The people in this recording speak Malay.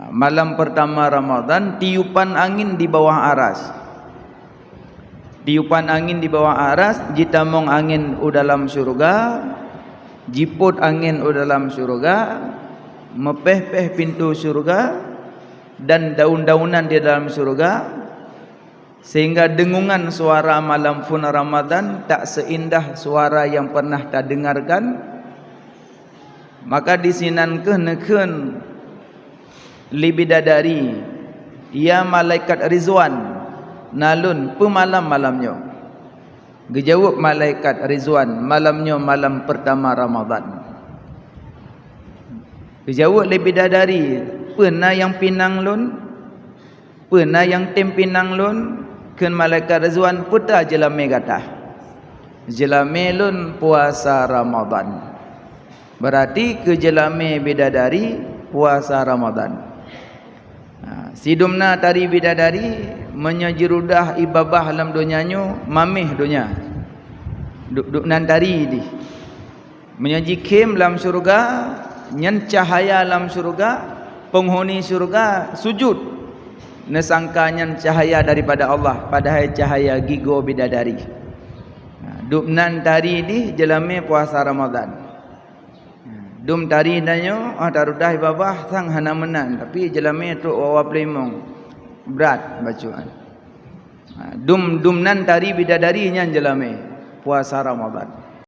Malam pertama Ramadan, tiupan angin di bawah aras. Tiupan angin di bawah aras, jitamong angin u dalam syurga, jiput angin u dalam syurga, mepeh-peh pintu syurga dan daun-daunan di dalam syurga, sehingga dengungan suara malam pun Ramadan tak seindah suara yang pernah tak dengarkan. Maka disinankeun li bidadari, ya malaikat Rizwan nalun pemalam-malamnya. Gejawab malaikat Rizwan, malamnya malam pertama Ramadan. Gejawab li bidadari, pernah yang pinang lun, pernah yang tem pinang lun. Keun malaikat Rizwan puta jelame gatah, jelame lun puasa Ramadan. Berarti ke jelame bidadari puasa Ramadan. Sidumna tari bidadari menyejerudah ibabah dalam dunianya, mamih dunia. Duk nan tari di menyajikim dalam syurga, nyen cahaya dalam syurga, penghuni syurga sujud nesangkanyan cahaya daripada Allah, padahal cahaya gigo bidadari. Duk nan tari di jelame puasa Ramadan. Dum tari danyo tarudah ibabah sang hana menan, tapi jelame tu wawa plemong berat bacaan. Dum nan tari bidadari nyan jelame puasa Ramadan.